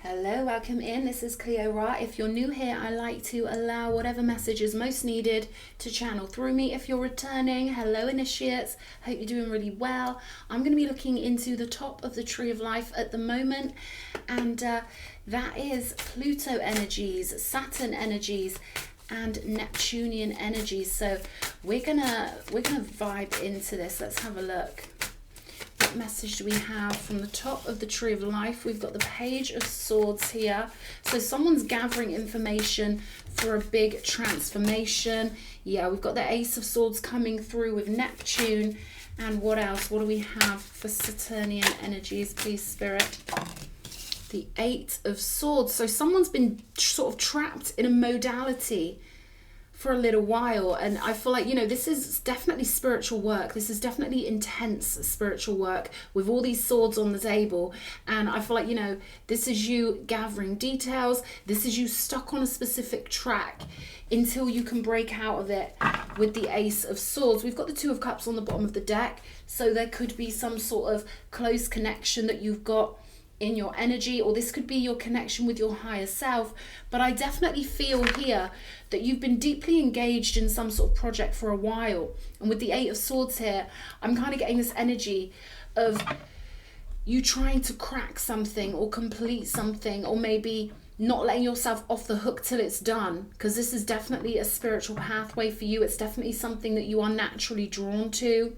Hello, welcome in. This is Cleo Ra. If you're new here, I like to allow whatever message is most needed to channel through me. If you're returning, hello initiates. Hope you're doing really well. I'm going to be looking into the top of the tree of life at the moment, and that is Pluto energies, Saturn energies, and Neptunian energies. So we're gonna vibe into this. Let's have a look. What message do we have from the top of the tree of life? We've got the Page of Swords here. So someone's gathering information for a big transformation. Yeah, we've got the Ace of Swords coming through with Neptune. And what else? What do we have for Saturnian energies, please, Spirit? The Eight of Swords. So someone's been sort of trapped in a modality for a little while, and I feel like, you know, this is definitely spiritual work. This is definitely intense spiritual work with all these swords on the table, and I feel like, you know, this is you gathering details. This is you stuck on a specific track until you can break out of it with the Ace of Swords. We've got the Two of Cups on the bottom of the deck, so there could be some sort of close connection that you've got in your energy, or this could be your connection with your higher self. But I definitely feel here that you've been deeply engaged in some sort of project for a while, and with the Eight of Swords here, I'm kind of getting this energy of you trying to crack something or complete something, or maybe not letting yourself off the hook till it's done, because this is definitely a spiritual pathway for you. It's definitely something that you are naturally drawn to,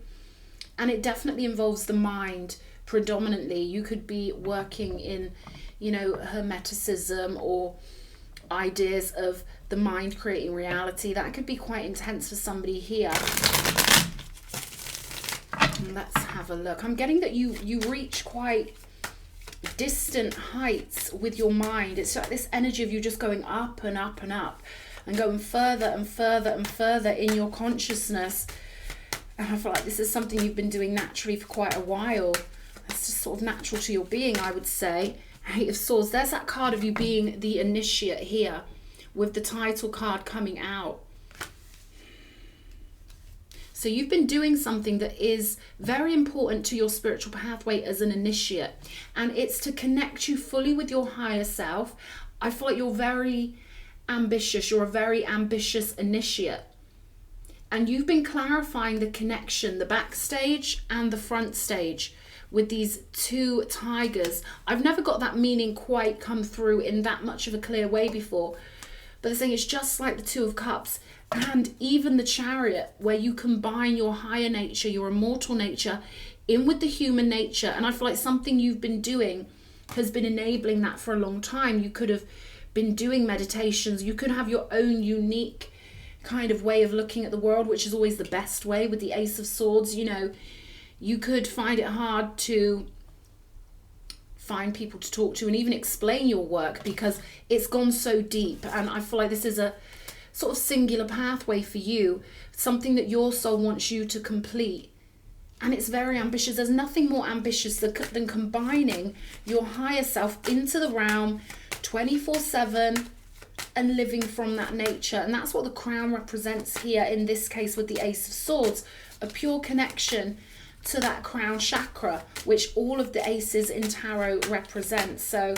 and it definitely involves the mind predominantly. You could be working in, you know, hermeticism or ideas of the mind creating reality. That could be quite intense for somebody here. Let's have a look. I'm getting that you reach quite distant heights with your mind. It's like this energy of you just going up and up and up and going further and further and further in your consciousness. And I feel like this is something you've been doing naturally for quite a while. It's just sort of natural to your being, I would say. Eight of Swords. There's that card of you being the initiate here, with the title card coming out. So you've been doing something that is very important to your spiritual pathway as an initiate, and it's to connect you fully with your higher self. I feel like you're very ambitious. You're a very ambitious initiate, and you've been clarifying the connection, the backstage and the front stage, with these two tigers. I've never got that meaning quite come through in that much of a clear way before, but the thing is, just like the Two of Cups and even the Chariot, where you combine your higher nature, your immortal nature, in with the human nature. And I feel like something you've been doing has been enabling that for a long time. You could have been doing meditations. You could have your own unique kind of way of looking at the world, which is always the best way with the Ace of Swords. You know, you could find it hard to find people to talk to and even explain your work because it's gone so deep. And I feel like this is a sort of singular pathway for you, something that your soul wants you to complete. And it's very ambitious. There's nothing more ambitious than combining your higher self into the realm 24/7 and living from that nature. And that's what the crown represents here, in this case with the Ace of Swords, a pure connection to that crown chakra, which all of the aces in tarot represent. So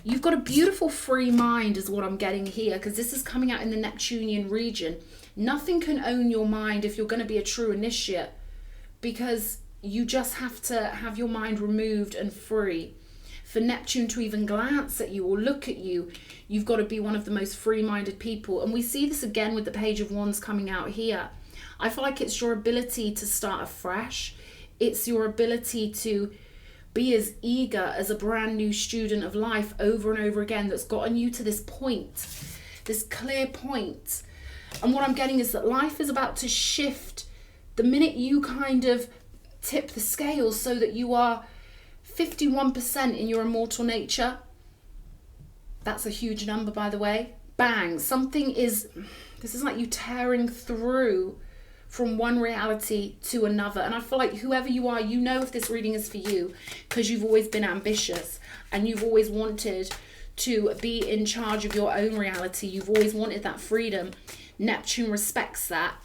you've got a beautiful free mind is what I'm getting here, because this is coming out in the Neptunian region. Nothing can own your mind if you're going to be a true initiate, because you just have to have your mind removed and free. For Neptune to even glance at you or look at you, you've got to be one of the most free-minded people. And we see this again with the Page of Wands coming out here. I feel like it's your ability to start afresh. It's your ability to be as eager as a brand new student of life over and over again that's gotten you to this point, this clear point. And what I'm getting is that life is about to shift the minute you kind of tip the scales, so that you are 51% in your immortal nature. That's a huge number, by the way. Bang, this is like you tearing through from one reality to another. And I feel like whoever you are, you know if this reading is for you, because you've always been ambitious and you've always wanted to be in charge of your own reality. You've always wanted that freedom. Neptune respects that,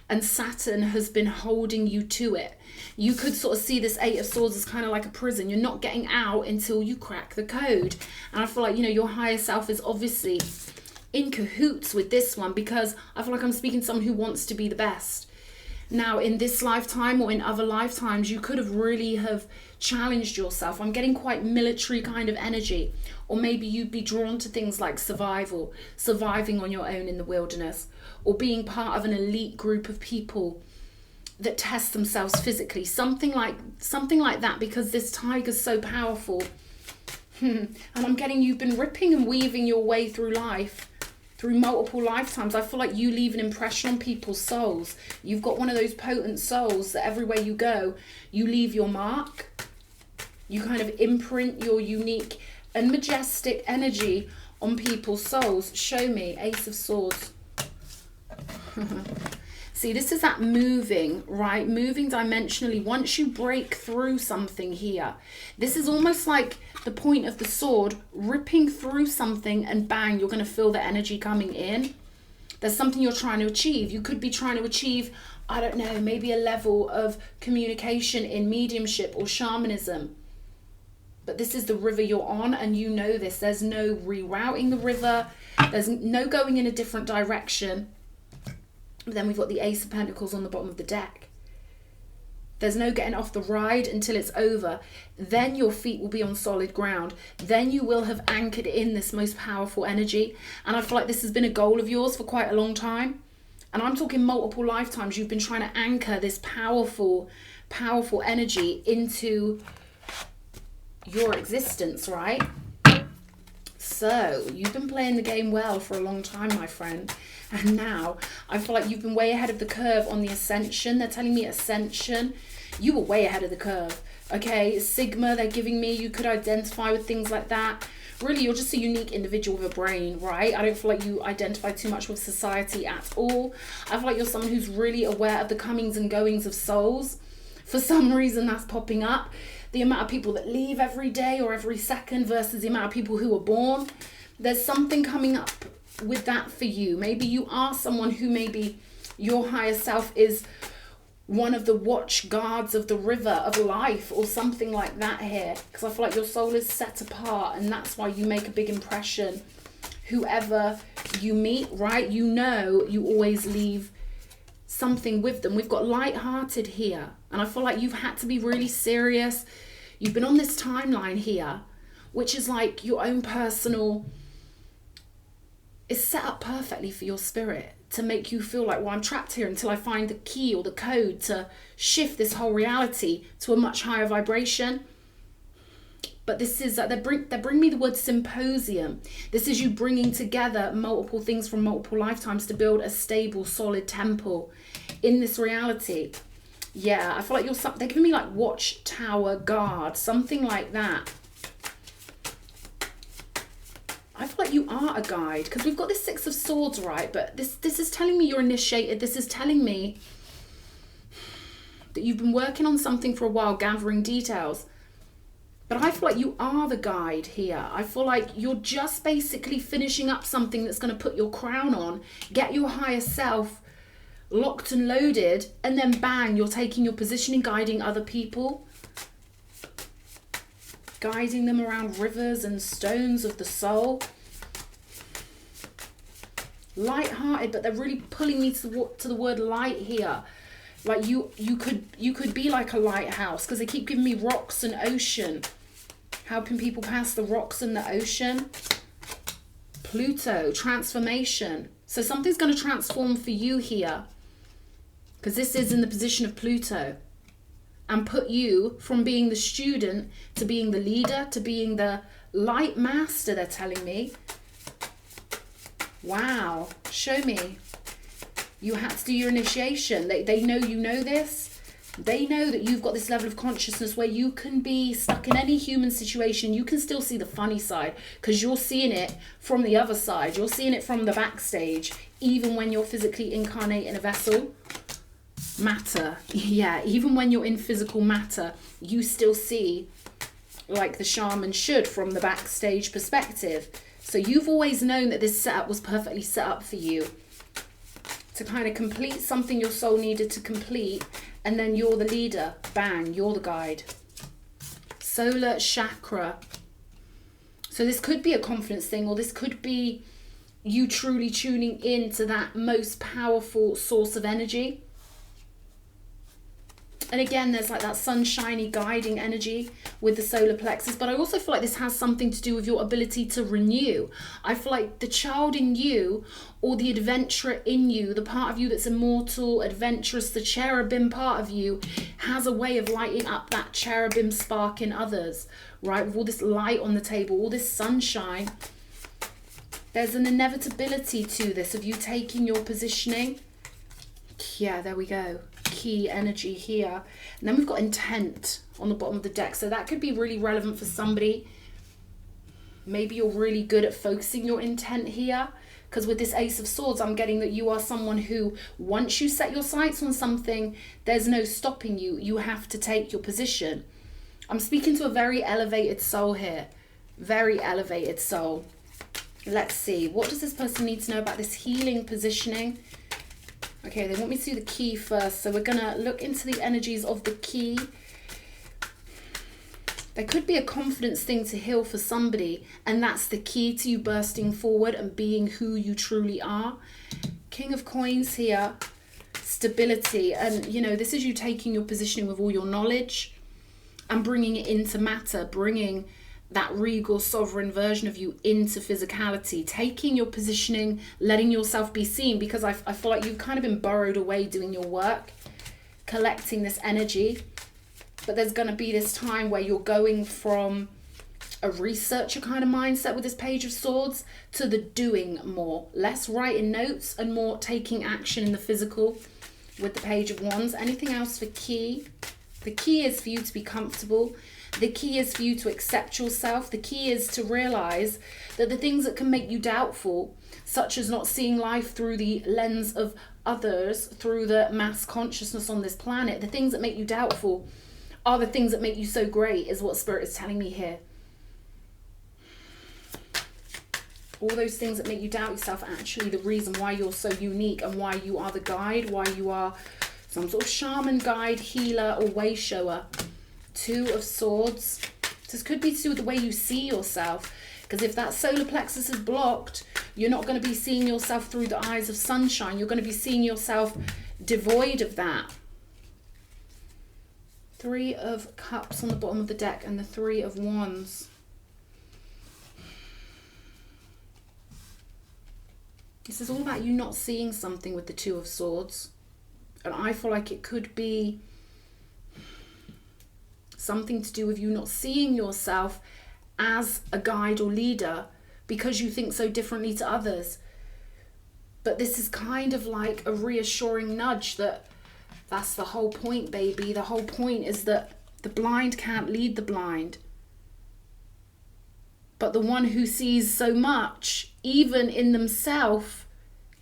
and Saturn has been holding you to it. You could sort of see this Eight of Swords as kind of like a prison. You're not getting out until you crack the code. And I feel like, you know, your higher self is obviously in cahoots with this one, because I feel like I'm speaking to someone who wants to be the best. Now, in this lifetime or in other lifetimes, you could have really have challenged yourself. I'm getting quite military kind of energy. Or maybe you'd be drawn to things like survival, surviving on your own in the wilderness, or being part of an elite group of people that test themselves physically. Something like that, because this tiger's so powerful. And I'm getting you've been ripping and weaving your way through life, through multiple lifetimes. I feel like you leave an impression on people's souls. You've got one of those potent souls that everywhere you go, you leave your mark. You kind of imprint your unique and majestic energy on people's souls. Show me, Ace of Swords. See, this is that moving, right? Moving dimensionally. Once you break through something here, this is almost like the point of the sword, ripping through something, and bang, you're going to feel the energy coming in. There's something you're trying to achieve. You could be trying to achieve, I don't know, maybe a level of communication in mediumship or shamanism. But this is the river you're on, and you know this. There's no rerouting the river. There's no going in a different direction. But then we've got the Ace of Pentacles on the bottom of the deck. There's no getting off the ride until it's over. Then your feet will be on solid ground. Then you will have anchored in this most powerful energy. And I feel like this has been a goal of yours for quite a long time. And I'm talking multiple lifetimes. You've been trying to anchor this powerful, powerful energy into your existence, right? So you've been playing the game well for a long time, my friend. And now I feel like you've been way ahead of the curve on the ascension. They're telling me ascension. You were way ahead of the curve. Okay, Sigma, they're giving me, you could identify with things like that. Really, you're just a unique individual with a brain, right? I don't feel like you identify too much with society at all. I feel like you're someone who's really aware of the comings and goings of souls. For some reason, that's popping up. The amount of people that leave every day or every second versus the amount of people who are born. There's something coming up with that for you. Maybe you are someone who maybe your higher self is one of the watch guards of the river of life or something like that here. Because I feel like your soul is set apart, and that's why you make a big impression. Whoever you meet, right? You know you always leave something with them. We've got light-hearted here. And I feel like you've had to be really serious. You've been on this timeline here, which is like your own personal... It's set up perfectly for your spirit to make you feel like, well, I'm trapped here until I find the key or the code to shift this whole reality to a much higher vibration. But this is that they bring me the word symposium. This is you bringing together multiple things from multiple lifetimes to build a stable, solid temple in this reality. Yeah, I feel like they're giving me like watchtower guard, something like that. I feel like you are a guide, because we've got this Six of Swords, right? But this is telling me you're initiated. This is telling me that you've been working on something for a while, gathering details. But I feel like you are the guide here. I feel like you're just basically finishing up something that's going to put your crown on, get your higher self locked and loaded, and then bang, you're taking your position in guiding other people. Guiding them around rivers and stones of the soul. Light-hearted, but they're really pulling me to the word light here. Like you could be like a lighthouse, because they keep giving me rocks and ocean. Helping people pass the rocks and the ocean. Pluto, transformation. So something's going to transform for you here, because this is in the position of Pluto. And put you from being the student to being the leader to being the Lightmaster, they're telling me. Wow. Show me. You had to do your initiation. They know you know this. They know that you've got this level of consciousness where you can be stuck in any human situation. You can still see the funny side, because you're seeing it from the other side. You're seeing it from the backstage, even when you're physically incarnate in a vessel. Matter, yeah, even when you're in physical matter, you still see like the shaman should from the backstage perspective. So you've always known that this setup was perfectly set up for you to kind of complete something your soul needed to complete, and then you're the leader. Bang, you're the guide. Solar chakra. So this could be a confidence thing, or this could be you truly tuning in to that most powerful source of energy. And again, there's like that sunshiny guiding energy with the solar plexus. But I also feel like this has something to do with your ability to renew. I feel like the child in you, or the adventurer in you, the part of you that's immortal, adventurous, the cherubim part of you, has a way of lighting up that cherubim spark in others, right? With all this light on the table, all this sunshine. There's an inevitability to this of you taking your positioning. Yeah, there we go. Key energy here. And then we've got intent on the bottom of the deck. So that could be really relevant for somebody. Maybe you're really good at focusing your intent here. Because with this Ace of Swords, I'm getting that you are someone who, once you set your sights on something, there's no stopping you. You have to take your position. I'm speaking to a very elevated soul here. Very elevated soul. Let's see. What does this person need to know about this healing positioning? Okay, they want me to do the key first. So we're going to look into the energies of the key. There could be a confidence thing to heal for somebody, and that's the key to you bursting forward and being who you truly are. King of Coins here. Stability. And, you know, this is you taking your positioning with all your knowledge and bringing it into matter, bringing that regal sovereign version of you into physicality, taking your positioning, letting yourself be seen, because I feel like you've kind of been burrowed away doing your work, collecting this energy. But there's going to be this time where you're going from a researcher kind of mindset with this Page of Swords to the doing more. Less writing notes and more taking action in the physical with the Page of Wands. Anything else for key? The key is for you to be comfortable. The key is for you to accept yourself. The key is to realize that the things that can make you doubtful, such as not seeing life through the lens of others, through the mass consciousness on this planet, the things that make you doubtful are the things that make you so great, is what Spirit is telling me here. All those things that make you doubt yourself are actually the reason why you're so unique and why you are the guide, why you are some sort of shaman, guide, healer, or way shower. Two of Swords. This could be to do with the way you see yourself. Because if that solar plexus is blocked, you're not going to be seeing yourself through the eyes of sunshine. You're going to be seeing yourself devoid of that. Three of Cups on the bottom of the deck and the Three of Wands. This is all about you not seeing something with the Two of Swords. And I feel like it could be something to do with you not seeing yourself as a guide or leader because you think so differently to others. But this is kind of like a reassuring nudge that that's the whole point, baby. The whole point is that the blind can't lead the blind. But the one who sees so much, even in themselves,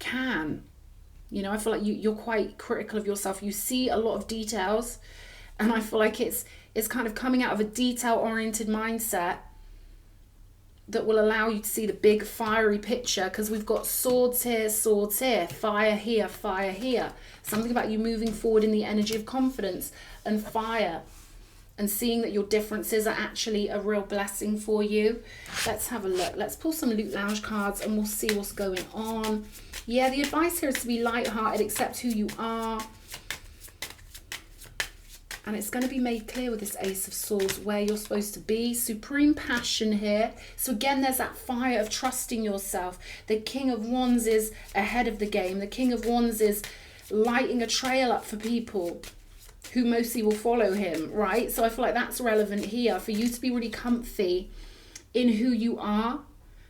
can. You know, I feel like you're quite critical of yourself. You see a lot of details. And I feel like it's kind of coming out of a detail-oriented mindset that will allow you to see the big fiery picture, because we've got swords here, fire here, fire here. Something about you moving forward in the energy of confidence and fire and seeing that your differences are actually a real blessing for you. Let's have a look. Let's pull some Loot Lounge cards and we'll see what's going on. Yeah, the advice here is to be lighthearted, accept who you are. And it's going to be made clear with this Ace of Swords where you're supposed to be. Supreme passion here. So again, there's that fire of trusting yourself. The King of Wands is ahead of the game. The King of Wands is lighting a trail up for people who mostly will follow him, right? So I feel like that's relevant here for you to be really comfy in who you are.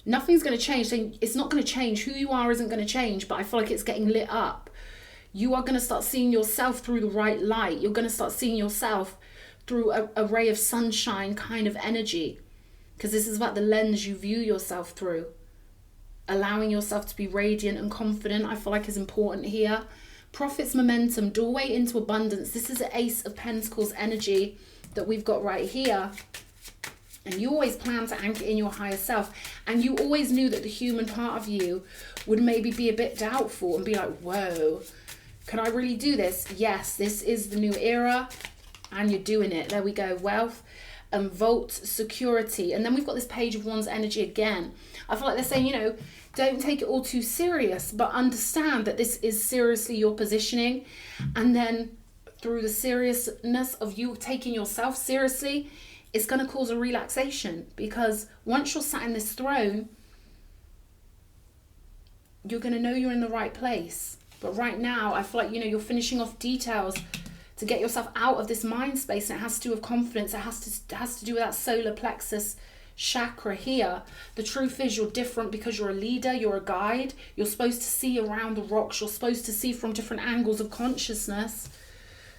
Nothing's going to change. It's not going to change. Who you are isn't going to change, but I feel like it's getting lit up. You are going to start seeing yourself through the right light. You're going to start seeing yourself through a ray of sunshine kind of energy. Because this is about the lens you view yourself through. Allowing yourself to be radiant and confident, I feel like is important here. Profits, momentum, doorway into abundance. This is the Ace of Pentacles energy that we've got right here. And you always plan to anchor in your higher self. And you always knew that the human part of you would maybe be a bit doubtful and be like, whoa, can I really do this? Yes, this is the new era. And you're doing it. There we go. Wealth and vault security. And then we've got this Page of Wands energy again. I feel like they're saying, you know, don't take it all too serious, but understand that this is seriously your positioning. And then through the seriousness of you taking yourself seriously, it's going to cause a relaxation, because once you're sat in this throne, you're going to know you're in the right place. But right now, I feel like, you know, you're finishing off details to get yourself out of this mind space, and it has to do with confidence. It has to do with that solar plexus chakra here. The truth is, you're different because you're a leader, you're a guide. You're supposed to see around the rocks. You're supposed to see from different angles of consciousness.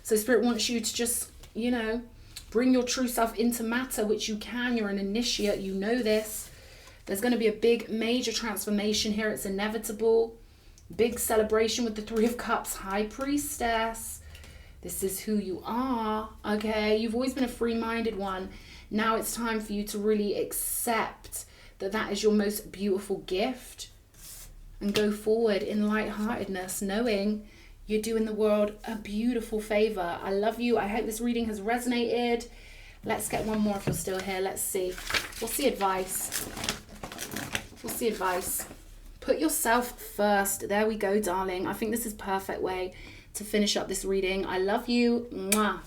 So Spirit wants you to just, you know, bring your true self into matter, which you can. You're an initiate, you know this. There's going to be a big major transformation here. It's inevitable. Big celebration with the Three of Cups, High Priestess. This is who you are, okay? You've always been a free-minded one. Now it's time for you to really accept that that is your most beautiful gift, and go forward in lightheartedness, knowing you're doing the world a beautiful favor. I love you. I hope this reading has resonated. Let's get one more if you're still here. Let's see. What's the advice? What's the advice? Put yourself first. There we go, darling. I think this is a perfect way to finish up this reading. I love you. Mwah.